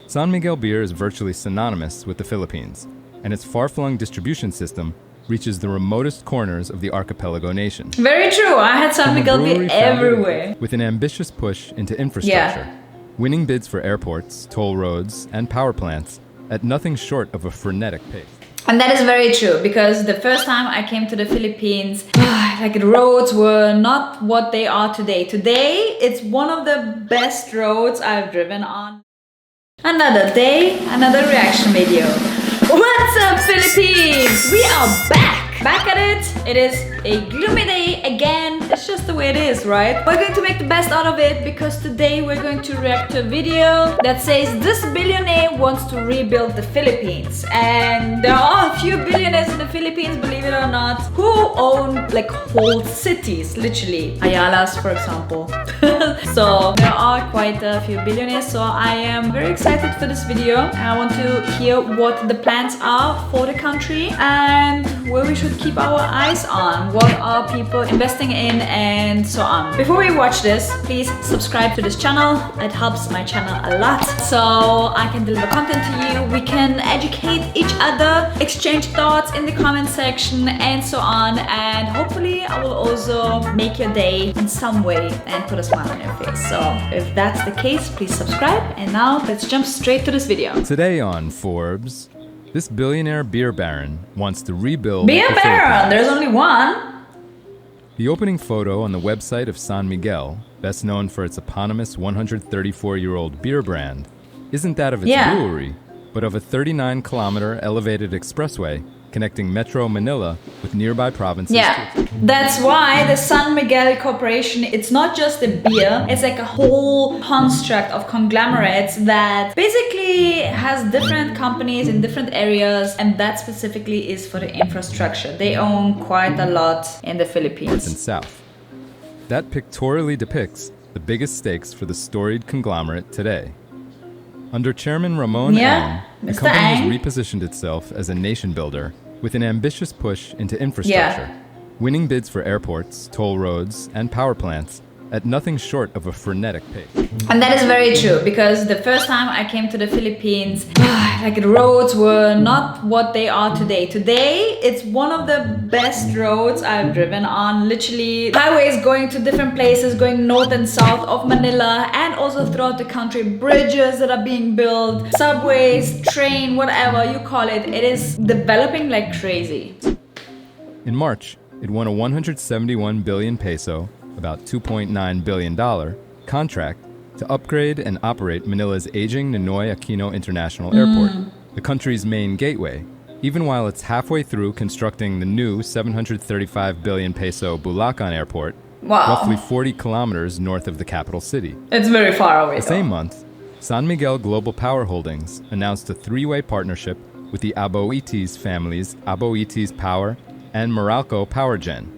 San Miguel beer is virtually synonymous with the Philippines, and its far-flung distribution system reaches the remotest corners of the archipelago nation. Very true. I had San Miguel beer everywhere. With an ambitious push into infrastructure, winning bids for airports, toll roads, and power plants at nothing short of a frenetic pace. And that is very true, because the first time I came to the Philippines, the roads were not what they are today. Today, it's one of the best roads I've driven on. Another day, another reaction video. What's up, Philippines? We are back at it. It is a gloomy day again. It's just the way it is, right? We're going to make the best out of it, because today we're going to react to a video that says this billionaire wants to rebuild the Philippines. And there are a few billionaires in the Philippines, believe it or not, who own like whole cities, literally. Ayala's, for example. So there are quite a few billionaires, so I am very excited for this video. I want to hear what the plans are for the country and where we should keep our eyes on, what are people investing in, and so on. Before we watch this, please subscribe to this channel. It helps my channel a lot, so I can deliver content to you. We can educate each other, exchange thoughts in the comment section, and so on. And hopefully I will also make your day in some way and put a smile on your face. So if that's the case, please subscribe. And now let's jump straight to this video. Today on Forbes, this billionaire beer baron wants to rebuild Beer baron, there's only one. The opening photo on the website of San Miguel, best known for its eponymous 134-year-old beer brand, isn't that of its brewery, but of a 39-kilometer elevated expressway connecting Metro Manila with nearby provinces. That's why the San Miguel Corporation, it's not just a beer, it's like a whole construct of conglomerates that basically has different companies in different areas, and that specifically is for the infrastructure. They own quite a lot in the Philippines. North and south. That pictorially depicts the biggest stakes for the storied conglomerate today. Under Chairman Ramon Ang, the company has repositioned itself as a nation builder with an ambitious push into infrastructure, winning bids for airports, toll roads, and power plants at nothing short of a frenetic pace. And that is very true, because the first time I came to the Philippines, the roads were not what they are today. Today, it's one of the best roads I've driven on. Literally, highways going to different places, going north and south of Manila, and also throughout the country, bridges that are being built, subways, train, whatever you call it. It is developing like crazy. In March, it won a 171 billion peso, about $2.9 billion, contract to upgrade and operate Manila's aging Ninoy Aquino International Airport, the country's main gateway, even while it's halfway through constructing the new 735 billion peso Bulacan Airport, roughly 40 kilometers north of the capital city. It's very far away. The same month, San Miguel Global Power Holdings announced a three-way partnership with the Aboitiz families, Aboitiz Power and Meralco Power Gen,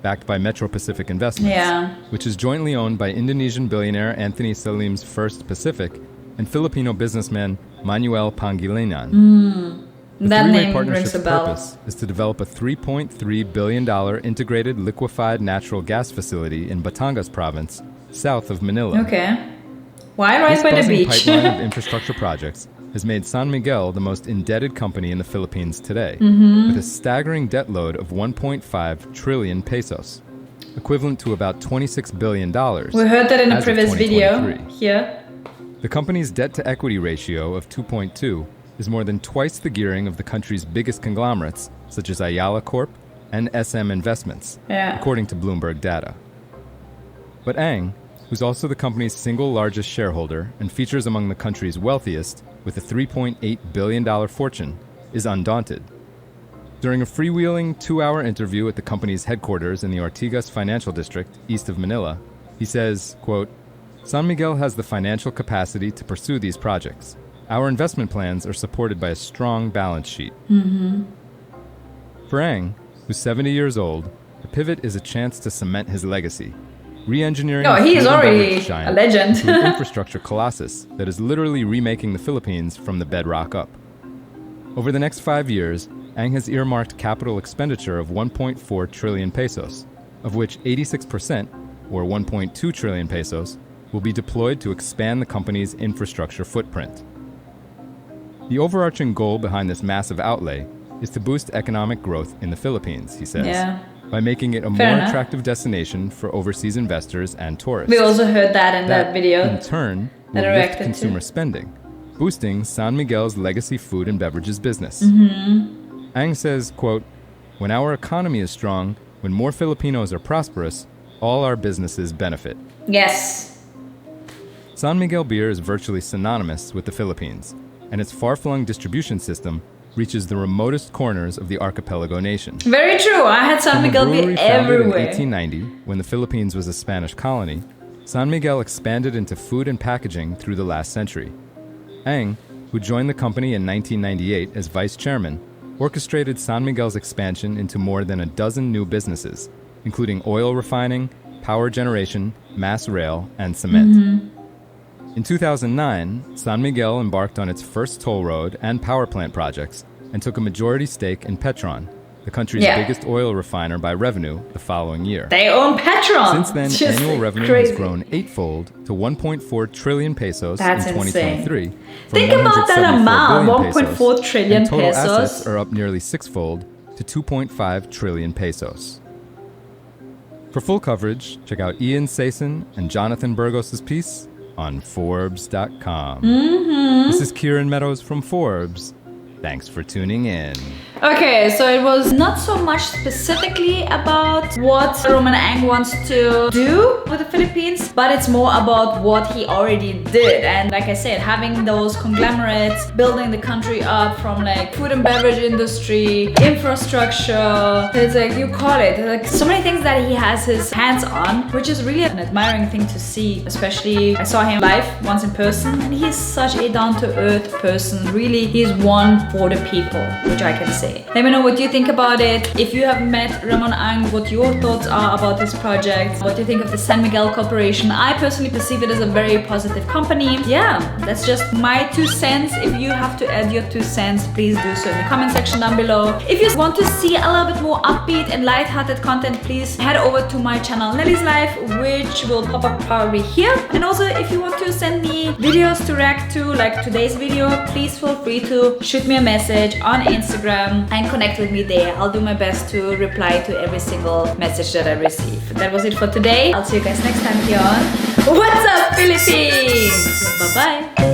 backed by Metro Pacific Investments, which is jointly owned by Indonesian billionaire Anthony Salim's First Pacific and Filipino businessman Manuel Pangilinan. The three-way partnership's purpose is to develop a $3.3 billion integrated liquefied natural gas facility in Batangas province, south of Manila. Why right by the beach? This pipeline of infrastructure projects has made San Miguel the most indebted company in the Philippines today, with a staggering debt load of 1.5 trillion pesos, equivalent to about $26 billion. We heard that in a previous video here. The company's debt-to-equity ratio of 2.2 is more than twice the gearing of the country's biggest conglomerates, such as Ayala Corp and SM Investments, according to Bloomberg data. But Ang, who's also the company's single largest shareholder and features among the country's wealthiest, with a $3.8 billion fortune, is undaunted. During a freewheeling 2-hour interview at the company's headquarters in the Ortigas Financial District, east of Manila, he says, quote, "San Miguel has the financial capacity to pursue these projects. Our investment plans are supported by a strong balance sheet." For Ang, who's 70 years old, the pivot is a chance to cement his legacy, re-engineering he is already a legend. To an infrastructure colossus that is literally remaking the Philippines from the bedrock up. Over the next 5 years, Ang has earmarked capital expenditure of 1.4 trillion pesos, of which 86%, or 1.2 trillion pesos, will be deployed to expand the company's infrastructure footprint. The overarching goal behind this massive outlay is to boost economic growth in the Philippines, he says, by making it a more attractive destination for overseas investors and tourists. We also heard that in that video. In turn, will lift consumer spending, boosting San Miguel's legacy food and beverages business. Ang says, quote, "When our economy is strong, when more Filipinos are prosperous, all our businesses benefit." Yes. San Miguel beer is virtually synonymous with the Philippines, and its far-flung distribution system reaches the remotest corners of the archipelago nation. Very true. I had San Miguel beer everywhere. In 1890, when the Philippines was a Spanish colony, San Miguel expanded into food and packaging through the last century. Ang, who joined the company in 1998 as vice chairman, orchestrated San Miguel's expansion into more than a dozen new businesses, including oil refining, power generation, mass rail, and cement. In 2009, San Miguel embarked on its first toll road and power plant projects and took a majority stake in Petron, the country's biggest oil refiner by revenue, the following year. They own Petron! Since then, annual revenue has grown eightfold to 1.4 trillion pesos in 2023. Insane. Think about that amount, 1.4 trillion total pesos. Assets are up nearly sixfold to 2.5 trillion pesos. For full coverage, check out Ian Sayson and Jonathan Burgos' piece on Forbes.com. This is Kieran Meadows from Forbes. Thanks for tuning in. Okay, so it was not so much specifically about what Roman Ang wants to do with the Philippines, but it's more about what he already did. And like I said, having those conglomerates, building the country up from like food and beverage industry, infrastructure, it's like you call it, like so many things that he has his hands on, which is really an admiring thing to see. Especially, I saw him live once in person, and he's such a down-to-earth person. Really, he's one for the people, which I can say. Let me know what you think about it. If you have met Ramon Ang, what your thoughts are about this project, what you think of the San Miguel Corporation. I personally perceive it as a very positive company. Yeah, that's just my 2 cents. If you have to add your 2 cents, please do so in the comment section down below. If you want to see a little bit more upbeat and light-hearted content, please head over to my channel Nelly's Life, which will pop up probably here. And also, if you want to send me videos to react to, like today's video, please feel free to shoot me a message on Instagram and connect with me there. I'll do my best to reply to every single message that I receive. That was it for today. I'll see you guys next time here on What's Up Philippines? Bye bye.